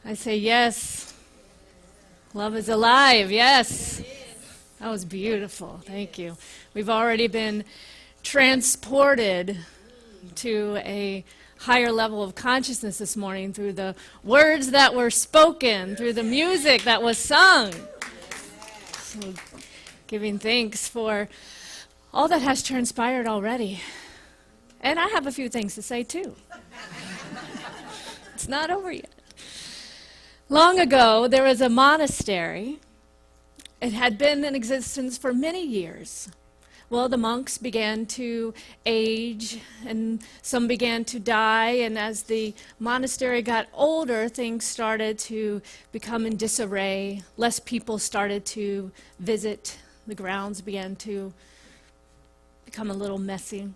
I say yes. Love is alive, yes. That was beautiful, thank you. We've already been transported to a higher level of consciousness this morning through the words that were spoken, through the music that was sung. So, giving thanks for all that has transpired already. And I have a few things to say too. It's not over yet. Long ago, there was a monastery. It had been in existence for many years. Well, the monks began to age, and some began to die, and as the monastery got older, things started to become in disarray. Less people started to visit. The grounds began to become a little messy.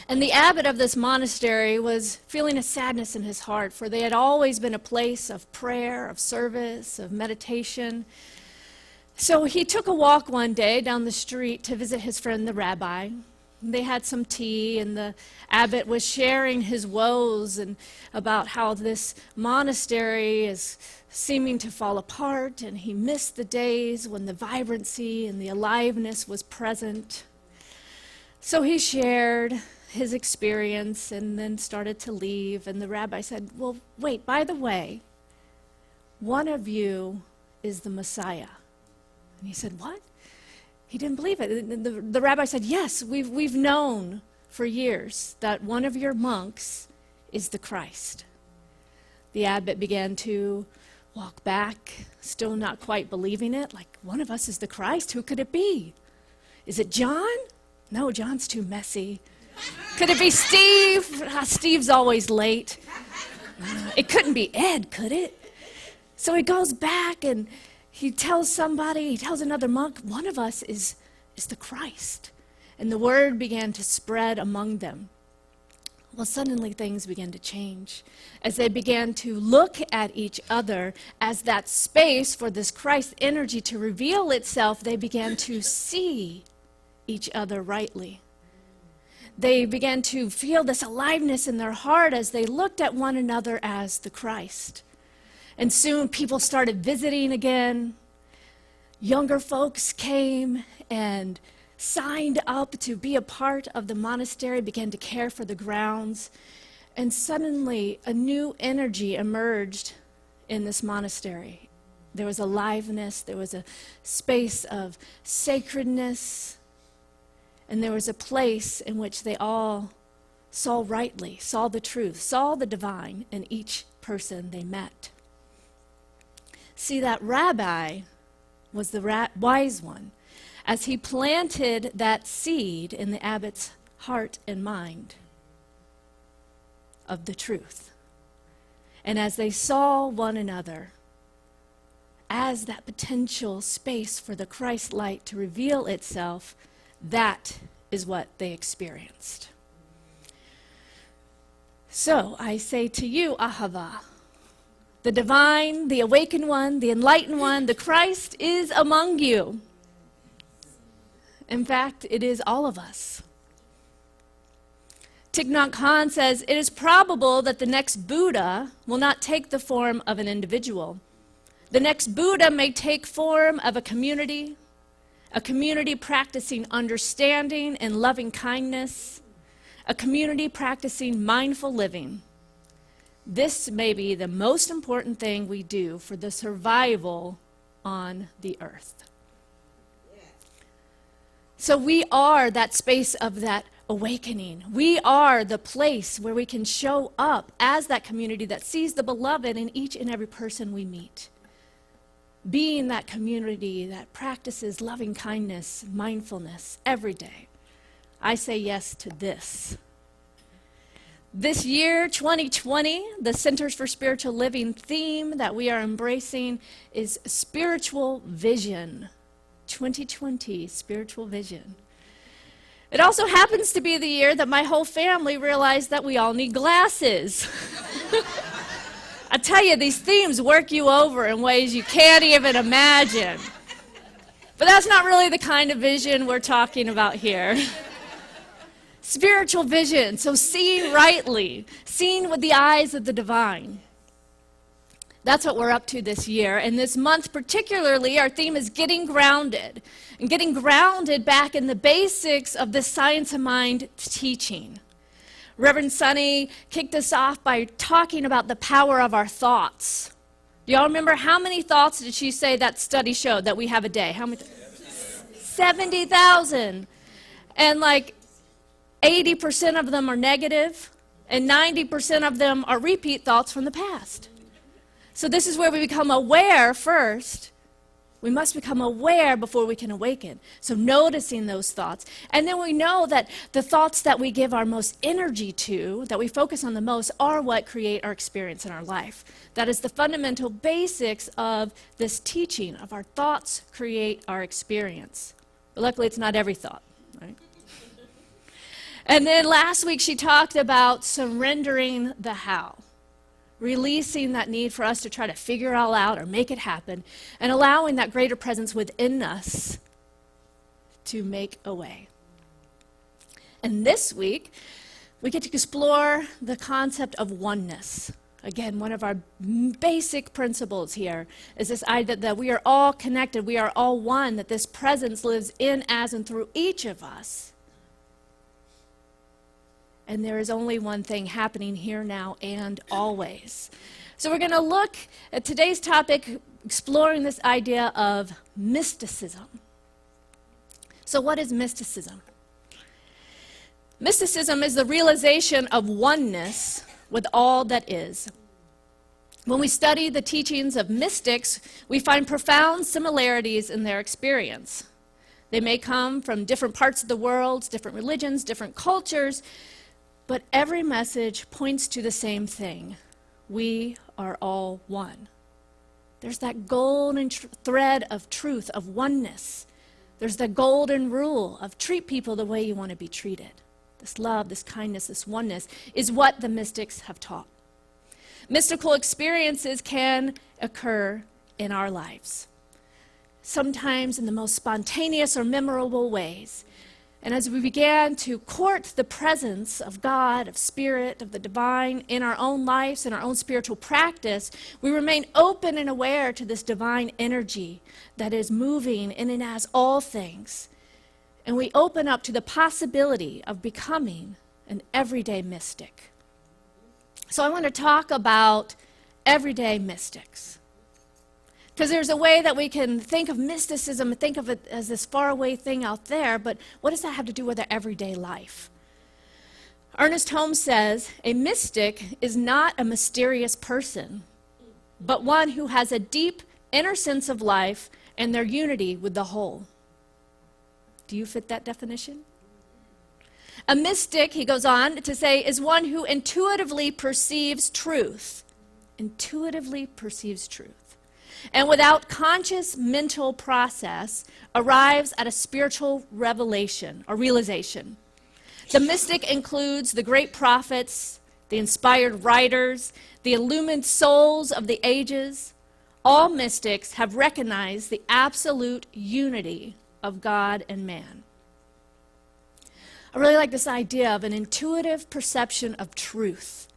And the abbot of this monastery was feeling a sadness in his heart, for they had always been a place of prayer, of service, of meditation. So he took a walk one day down the street to visit his friend, the rabbi. They had some tea, and the abbot was sharing his woes and about how this monastery is seeming to fall apart, and he missed the days when the vibrancy and the aliveness was present. So he shared his experience and then started to leave, and the rabbi said, well, wait, by the way, one of you is the Messiah. And he said, what? He didn't believe it. The rabbi said, yes, we've known for years that one of your monks is the Christ. The abbot began to walk back, still not quite believing it, like, one of us is the Christ? Who could it be? Is it John? No, John's too messy. Could it be Steve? Steve's always late. It couldn't be Ed, could it? So he goes back and he tells another monk, one of us is the Christ. And the word began to spread among them. Well, suddenly things began to change as they began to look at each other as that space for this Christ energy to reveal itself. They began to see each other rightly. They began to feel this aliveness in their heart as they looked at one another as the Christ. And soon people started visiting again. Younger folks came and signed up to be a part of the monastery, began to care for the grounds. And suddenly a new energy emerged in this monastery. There was aliveness, there was a space of sacredness, and there was a place in which they all saw rightly, saw the truth, saw the divine in each person they met. See, that rabbi was the wise one, as he planted that seed in the abbot's heart and mind of the truth. And as they saw one another as that potential space for the Christ light to reveal itself, that is what they experienced. So I say to you, Ahava, the divine, the awakened one, the enlightened one, the Christ is among you. In fact, it is all of us. Thich Nhat Hanh says, it is probable that the next Buddha will not take the form of an individual. The next Buddha may take form of a community practicing understanding and loving kindness, a community practicing mindful living. This may be the most important thing we do for the survival on the earth. So we are that space of that awakening. We are the place where we can show up as that community that sees the beloved in each and every person we meet. Being that community that practices loving kindness, mindfulness every day. I say yes to this. This year, 2020, the Centers for Spiritual Living theme that we are embracing is spiritual vision. 2020, spiritual vision. It also happens to be the year that my whole family realized that we all need glasses. I tell you, these themes work you over in ways you can't even imagine. But that's not really the kind of vision we're talking about here. Spiritual vision, so seeing rightly, seeing with the eyes of the divine. That's what we're up to this year. And this month particularly, our theme is getting grounded. And getting grounded back in the basics of the science of mind teaching. Reverend Soni kicked us off by talking about the power of our thoughts. Do y'all remember how many thoughts did she say that study showed that we have a day? How many? 70,000. And like 80% of them are negative, and 90% of them are repeat thoughts from the past. So this is where we become aware first. We must become aware before we can awaken. So noticing those thoughts. And then we know that the thoughts that we give our most energy to, that we focus on the most, are what create our experience in our life. That is the fundamental basics of this teaching, of our thoughts create our experience. But luckily it's not every thought, right? And then last week she talked about surrendering the how. Releasing that need for us to try to figure it all out or make it happen, and allowing that greater presence within us to make a way. And this week, we get to explore the concept of oneness. Again, one of our basic principles here is this idea that we are all connected, we are all one, that this presence lives in, as, and through each of us. And there is only one thing happening here, now, and always. So we're going to look at today's topic, exploring this idea of mysticism. So what is mysticism? Mysticism is the realization of oneness with all that is. When we study the teachings of mystics, we find profound similarities in their experience. They may come from different parts of the world, different religions, different cultures, but every message points to the same thing. We are all one. There's that golden thread of truth, of oneness. There's the golden rule of treat people the way you want to be treated. This love, this kindness, this oneness is what the mystics have taught. Mystical experiences can occur in our lives, sometimes in the most spontaneous or memorable ways. And as we began to court the presence of God, of Spirit, of the divine in our own lives, in our own spiritual practice, we remain open and aware to this divine energy that is moving in and as all things. And we open up to the possibility of becoming an everyday mystic. So I want to talk about everyday mystics. Because there's a way that we can think of mysticism and think of it as this faraway thing out there, but what does that have to do with our everyday life? Ernest Holmes says, a mystic is not a mysterious person, but one who has a deep inner sense of life and their unity with the whole. Do you fit that definition? A mystic, he goes on to say, is one who intuitively perceives truth. Intuitively perceives truth. And without conscious mental process, arrives at a spiritual revelation or realization. The mystic includes the great prophets, the inspired writers, the illumined souls of the ages. All mystics have recognized the absolute unity of God and man. I really like this idea of an intuitive perception of truth.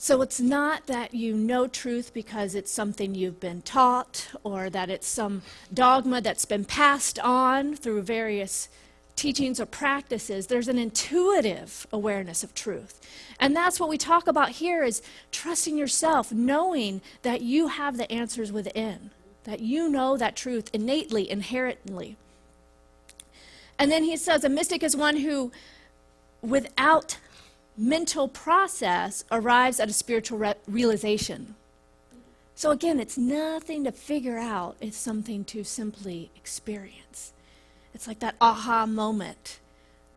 So it's not that you know truth because it's something you've been taught or that it's some dogma that's been passed on through various teachings or practices. There's an intuitive awareness of truth. And that's what we talk about here is trusting yourself, knowing that you have the answers within, that you know that truth innately, inherently. And then he says a mystic is one who, without mental process, arrives at a spiritual realization. So again, it's nothing to figure out, it's something to simply experience. It's like that aha moment,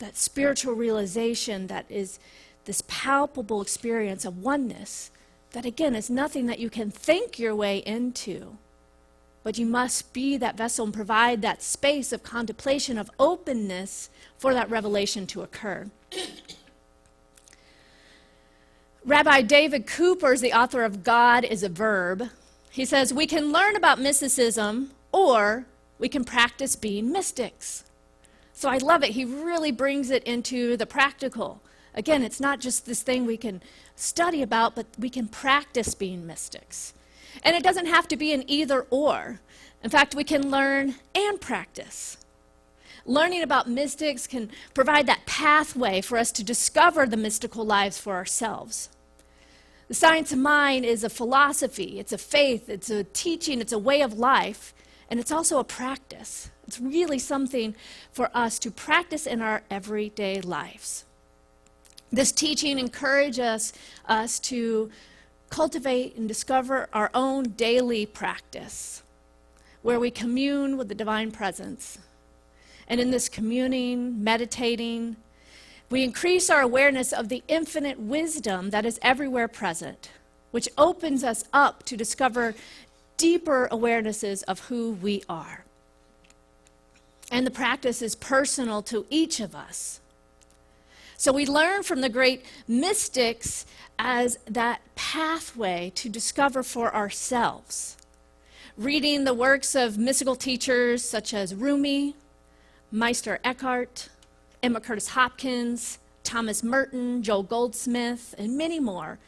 that spiritual realization that is this palpable experience of oneness that again is nothing that you can think your way into, but you must be that vessel and provide that space of contemplation, of openness for that revelation to occur. Rabbi David Cooper is the author of God is a Verb. He says, we can learn about mysticism or we can practice being mystics. So I love it. He really brings it into the practical, Again, it's not just this thing we can study about, but we can practice being mystics. And it doesn't have to be an either or. In fact, we can learn and practice. Learning about mystics can provide that pathway for us to discover the mystical lives for ourselves. The science of mind is a philosophy, it's a faith, it's a teaching, it's a way of life, and it's also a practice. It's really something for us to practice in our everyday lives. This teaching encourages us to cultivate and discover our own daily practice, where we commune with the divine presence. And in this communing, meditating, we increase our awareness of the infinite wisdom that is everywhere present, which opens us up to discover deeper awarenesses of who we are. And the practice is personal to each of us. So we learn from the great mystics as that pathway to discover for ourselves. Reading the works of mystical teachers such as Rumi, Meister Eckhart, Emma Curtis Hopkins, Thomas Merton, Joel Goldsmith, and many more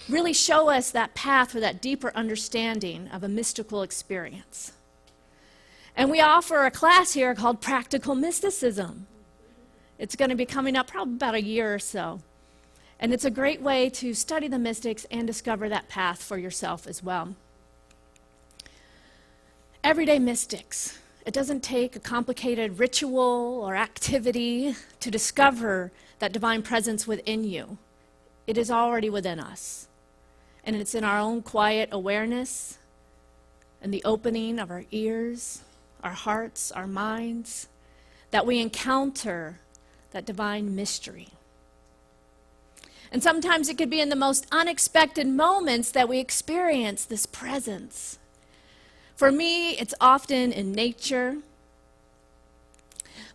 really show us that path for that deeper understanding of a mystical experience. And we offer a class here called Practical Mysticism. It's going to be coming up probably about a year or so. And it's a great way to study the mystics and discover that path for yourself as well. Everyday mystics. It doesn't take a complicated ritual or activity to discover that divine presence within you. It is already within us. And it's in our own quiet awareness and the opening of our ears, our hearts, our minds, that we encounter that divine mystery. And sometimes it could be in the most unexpected moments that we experience this presence. For me, it's often in nature.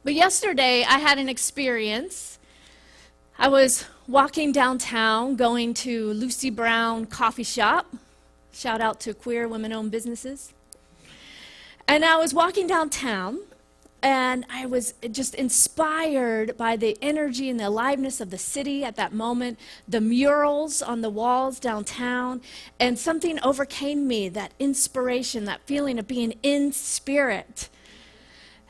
But yesterday, I had an experience. I was walking downtown, going to Lucy Brown Coffee Shop. Shout out to queer women-owned businesses. And I was walking downtown, and I was just inspired by the energy and the aliveness of the city at that moment, the murals on the walls downtown, and something overcame me, that inspiration, that feeling of being in spirit.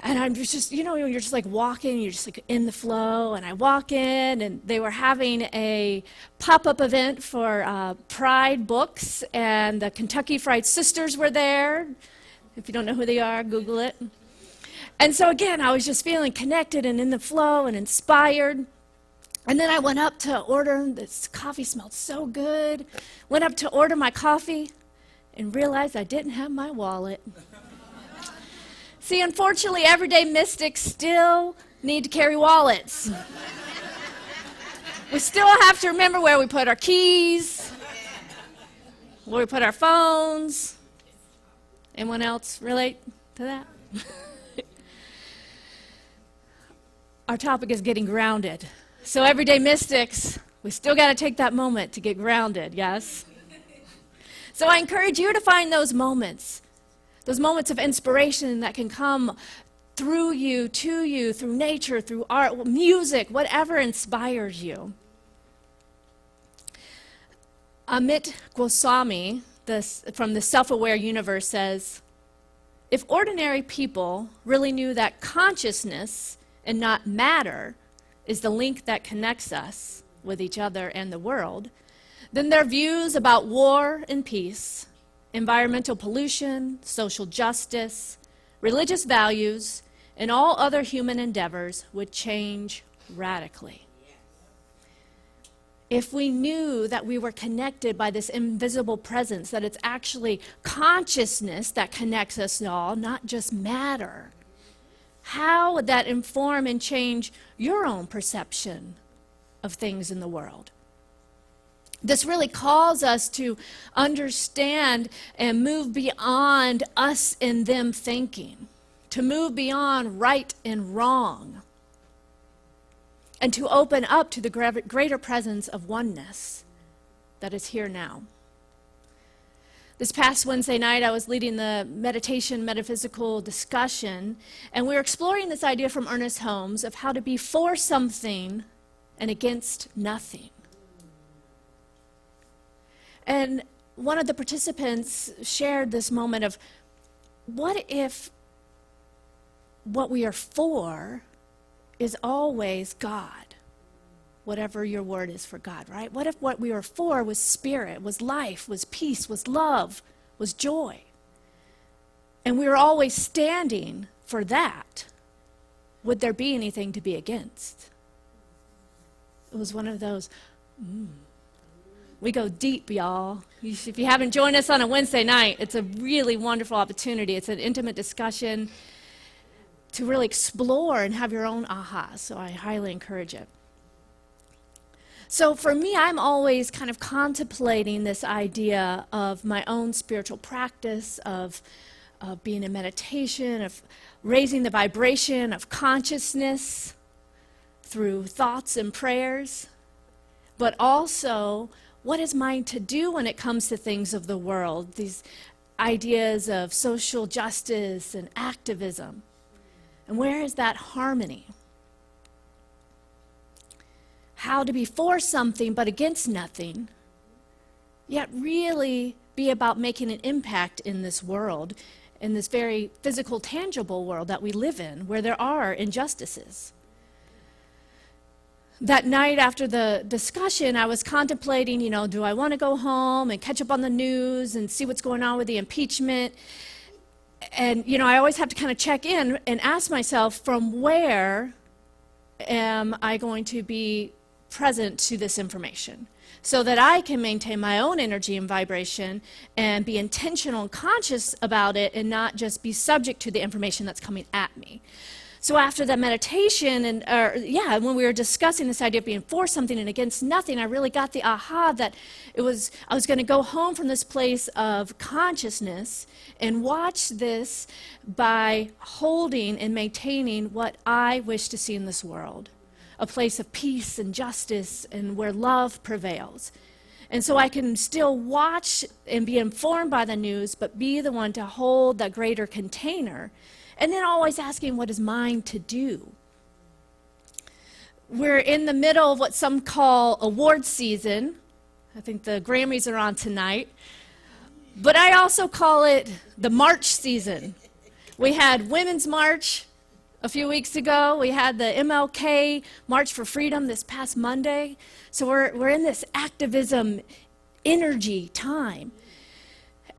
And I'm just, you're just like walking, you're just like in the flow, and I walk in, and they were having a pop-up event for Pride Books, and the Kentucky Fried Sisters were there. If you don't know who they are, Google it. And so again, I was just feeling connected and in the flow and inspired. And then I went up to order, this coffee smelled so good. Went up to order my coffee and realized I didn't have my wallet. See, unfortunately, everyday mystics still need to carry wallets. We still have to remember where we put our keys, where we put our phones. Anyone else relate to that? Our topic is getting grounded. So everyday mystics, we still got to take that moment to get grounded, yes? So I encourage you to find those moments of inspiration that can come through you, to you, through nature, through art, music, whatever inspires you. Amit Goswami, from the Self-Aware Universe, says, if ordinary people really knew that consciousness and not matter is the link that connects us with each other and the world, then their views about war and peace, environmental pollution, social justice, religious values, and all other human endeavors would change radically. If we knew that we were connected by this invisible presence, that it's actually consciousness that connects us all, not just matter, how would that inform and change your own perception of things in the world? This really calls us to understand and move beyond us and them thinking, to move beyond right and wrong, and to open up to the greater presence of oneness that is here now. This past Wednesday night, I was leading the meditation metaphysical discussion, and we were exploring this idea from Ernest Holmes of how to be for something and against nothing. And one of the participants shared this moment of, what if what we are for is always God? Whatever your word is for God, right? What if what we were for was spirit, was life, was peace, was love, was joy? And we were always standing for that. Would there be anything to be against? It was one of those, We go deep, y'all. If you haven't joined us on a Wednesday night, it's a really wonderful opportunity. It's an intimate discussion to really explore and have your own aha. So I highly encourage it. So for me, I'm always kind of contemplating this idea of my own spiritual practice, of being in meditation, of raising the vibration of consciousness through thoughts and prayers, but also what is mine to do when it comes to things of the world, these ideas of social justice and activism. And where is that harmony? How to be for something but against nothing, yet really be about making an impact in this world, in this very physical, tangible world that we live in, where there are injustices. That night after the discussion, I was contemplating, do I want to go home and catch up on the news and see what's going on with the impeachment? And, I always have to kind of check in and ask myself, from where am I going to be present to this information so that I can maintain my own energy and vibration and be intentional and conscious about it and not just be subject to the information that's coming at me. So after the meditation when we were discussing this idea of being for something and against nothing, I really got the aha that I was going to go home from this place of consciousness and watch this by holding and maintaining what I wish to see in this world. A place of peace and justice and where love prevails. And so I can still watch and be informed by the news, but be the one to hold that greater container. And then always asking, what is mine to do? We're in the middle of what some call award season. I think the Grammys are on tonight. But I also call it the March season. We had Women's March a few weeks ago. We had the MLK March for Freedom this past Monday. So we're in this activism energy time.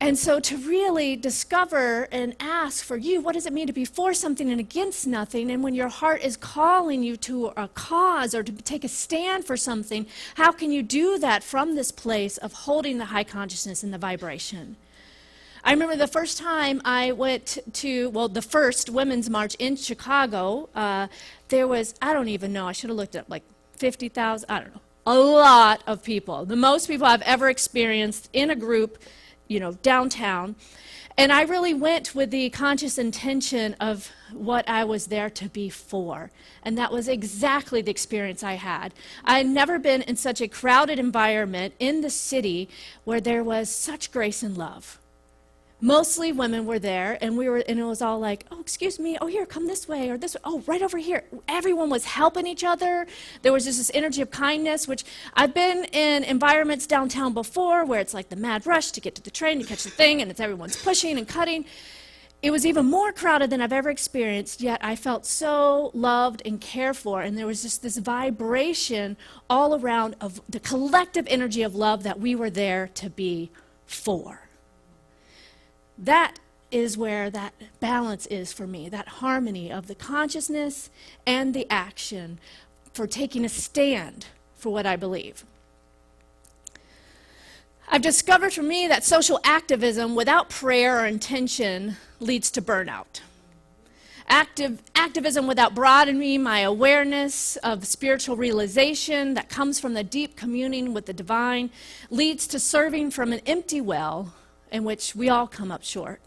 And so to really discover and ask for you, what does it mean to be for something and against nothing? And when your heart is calling you to a cause or to take a stand for something, how can you do that from this place of holding the high consciousness and the vibration? I remember the first time I went to, the first Women's March in Chicago, there was, I don't even know, I should have looked up, like 50,000, I don't know, a lot of people. The most people I've ever experienced in a group, downtown. And I really went with the conscious intention of what I was there to be for. And that was exactly the experience I had. I had never been in such a crowded environment in the city where there was such grace and love. Mostly women were there, and it was all like, oh, excuse me, oh, here, come this way, or this way, oh, right over here. Everyone was helping each other. There was just this energy of kindness, which I've been in environments downtown before where it's like the mad rush to get to the train, to catch the thing, and it's everyone's pushing and cutting. It was even more crowded than I've ever experienced, yet I felt so loved and cared for, and there was just this vibration all around of the collective energy of love that we were there to be for. That is where that balance is for me, that harmony of the consciousness and the action for taking a stand for what I believe. I've discovered for me that social activism without prayer or intention leads to burnout. Activism without broadening my awareness of spiritual realization that comes from the deep communing with the divine leads to serving from an empty well in which we all come up short.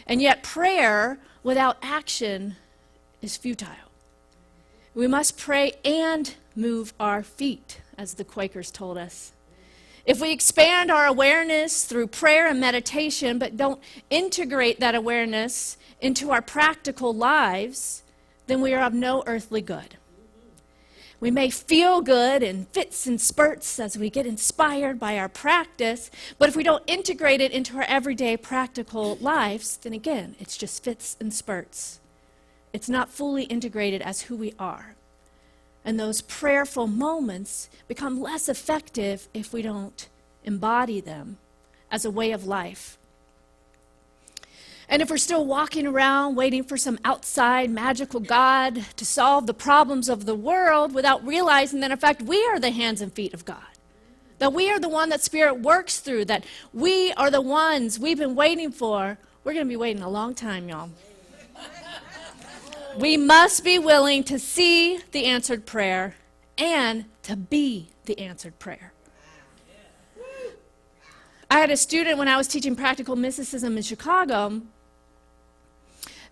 And yet prayer without action is futile. We must pray and move our feet, as the Quakers told us. If we expand our awareness through prayer and meditation, but don't integrate that awareness into our practical lives, then we are of no earthly good. We may feel good in fits and spurts as we get inspired by our practice, but if we don't integrate it into our everyday practical lives, then again, it's just fits and spurts. It's not fully integrated as who we are. And those prayerful moments become less effective if we don't embody them as a way of life. And if we're still walking around waiting for some outside magical God to solve the problems of the world without realizing that, in fact, we are the hands and feet of God, that we are the one that Spirit works through, that we are the ones we've been waiting for, we're going to be waiting a long time, y'all. We must be willing to see the answered prayer and to be the answered prayer. I had a student when I was teaching practical mysticism in Chicago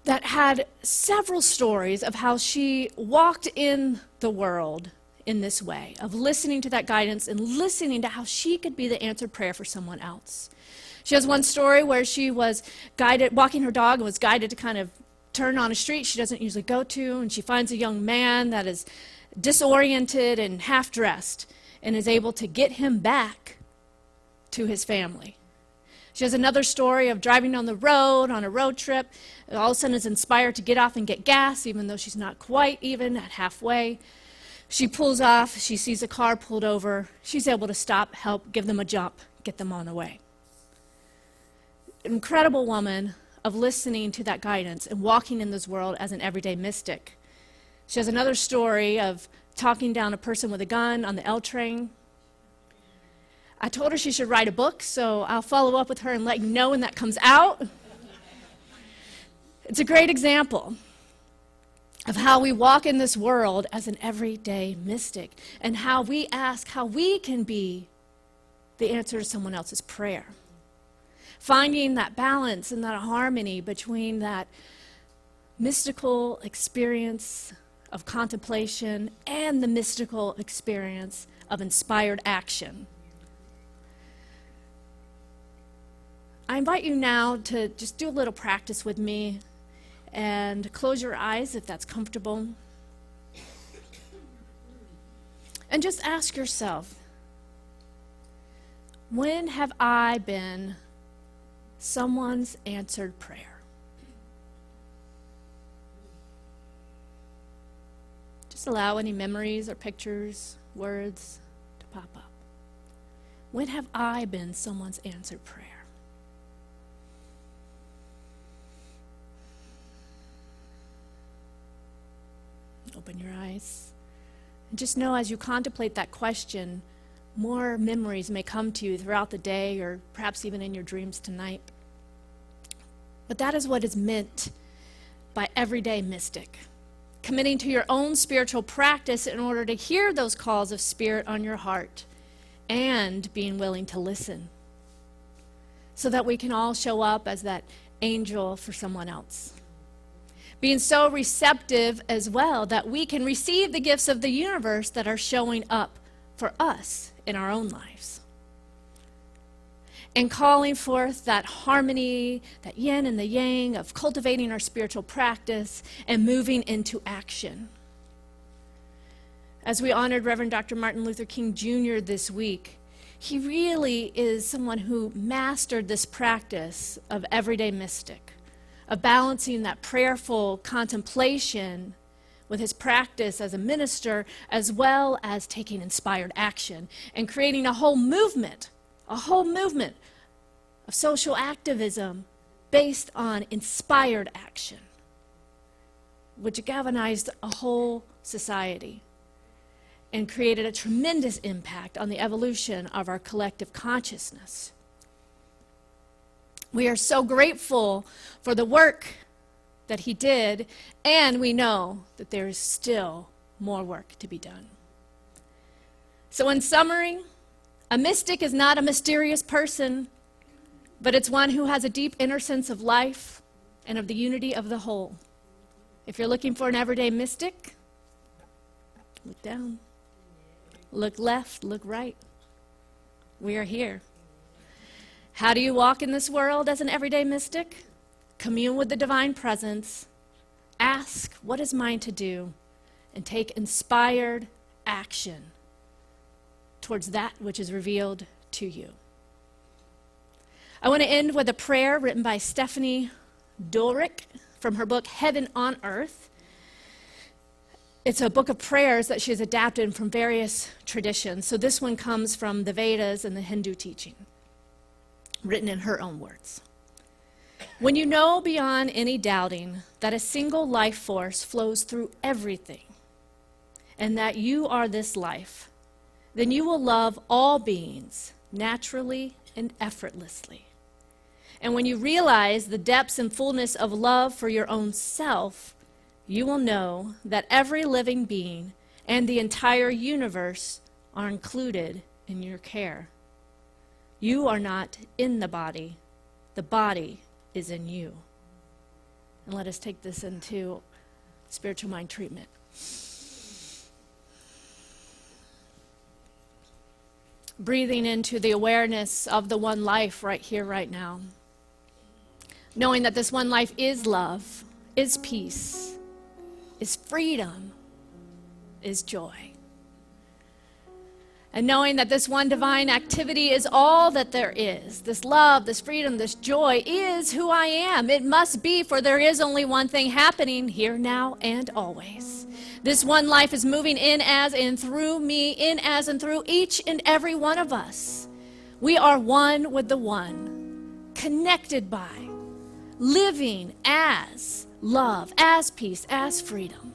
that had several stories of how she walked in the world in this way, of listening to that guidance and listening to how she could be the answered prayer for someone else. She has one story where she was guided, walking her dog, and was guided to kind of turn on a street she doesn't usually go to, and she finds a young man that is disoriented and half-dressed and is able to get him back to his family. She has another story of driving on the road on a road trip, and all of a sudden is inspired to get off and get gas, even though she's not quite even at halfway. She pulls off, she sees a car pulled over, she's able to stop, help, give them a jump, get them on the way. An incredible woman of listening to that guidance and walking in this world as an everyday mystic. She has another story of talking down a person with a gun on the L train. I told her she should write a book, so I'll follow up with her and let you know when that comes out. It's a great example of how we walk in this world as an everyday mystic and how we ask how we can be the answer to someone else's prayer. Finding that balance and that harmony between that mystical experience of contemplation and the mystical experience of inspired action. I invite you now to just do a little practice with me and close your eyes if that's comfortable. And just ask yourself, when have I been someone's answered prayer? Just allow any memories or pictures, words to pop up. When have I been someone's answered prayer? Open your eyes. And just know as you contemplate that question, more memories may come to you throughout the day or perhaps even in your dreams tonight. But that is what is meant by everyday mystic. Committing to your own spiritual practice in order to hear those calls of Spirit on your heart and being willing to listen so that we can all show up as that angel for someone else. Being so receptive as well that we can receive the gifts of the universe that are showing up for us in our own lives. And calling forth that harmony, that yin and the yang of cultivating our spiritual practice and moving into action. As we honored Reverend Dr. Martin Luther King Jr. this week, he really is someone who mastered this practice of everyday mystic, of balancing that prayerful contemplation with his practice as a minister, as well as taking inspired action and creating a whole movement of social activism based on inspired action, which galvanized a whole society and created a tremendous impact on the evolution of our collective consciousness. We are so grateful for the work that he did, and we know that there is still more work to be done. So in summary, a mystic is not a mysterious person, but it's one who has a deep inner sense of life and of the unity of the whole. If you're looking for an everyday mystic, look down, look left, look right. We are here. How do you walk in this world as an everyday mystic? Commune with the divine presence, ask what is mine to do, and take inspired action towards that which is revealed to you. I want to end with a prayer written by Stephanie Dorick from her book, Heaven on Earth. It's a book of prayers that she has adapted from various traditions. So this one comes from the Vedas and the Hindu teaching, written in her own words. When you know beyond any doubting that a single life force flows through everything, and that you are this life, then you will love all beings naturally and effortlessly. And when you realize the depths and fullness of love for your own self, you will know that every living being and the entire universe are included in your care. You are not in the body is in you. And let us take this into spiritual mind treatment. Breathing into the awareness of the one life right here, right now. Knowing that this one life is love, is peace, is freedom, is joy. And knowing that this one divine activity is all that there is. This love, this freedom, this joy is who I am. It must be, for there is only one thing happening here, now, and always. This one life is moving in as and through me, in as and through each and every one of us. We are one with the one, connected by, living as love, as peace, as freedom.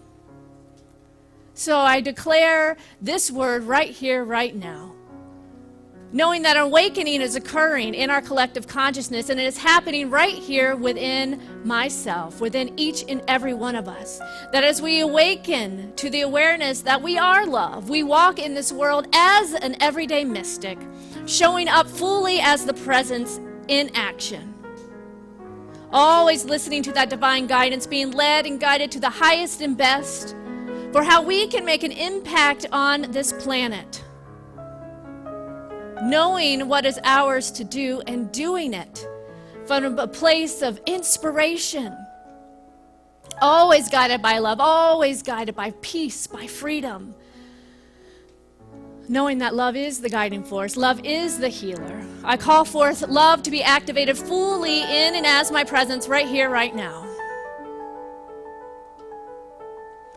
So I declare this word right here, right now, knowing that awakening is occurring in our collective consciousness, and it is happening right here within myself, within each and every one of us. That as we awaken to the awareness that we are love, we walk in this world as an everyday mystic, showing up fully as the presence in action. Always listening to that divine guidance, being led and guided to the highest and best for how we can make an impact on this planet. Knowing what is ours to do and doing it from a place of inspiration. Always guided by love, always guided by peace, by freedom. Knowing that love is the guiding force, love is the healer. I call forth love to be activated fully in and as my presence right here, right now.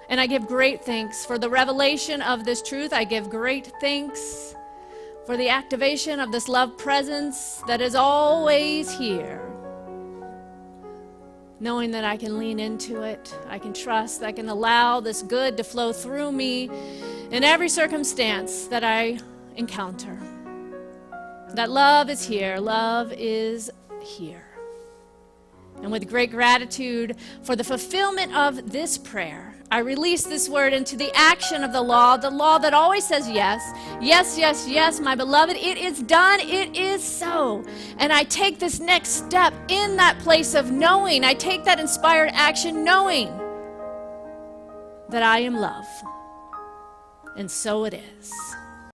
And I give great thanks for the revelation of this truth. I give great thanks for the activation of this love presence that is always here. Knowing that I can lean into it, I can trust, I can allow this good to flow through me in every circumstance that I encounter. That love is here, love is here. And with great gratitude for the fulfillment of this prayer, I release this word into the action of the law that always says yes, yes, yes, yes, my beloved, it is done, it is so. And I take this next step in that place of knowing, I take that inspired action knowing that I am love. And so it is.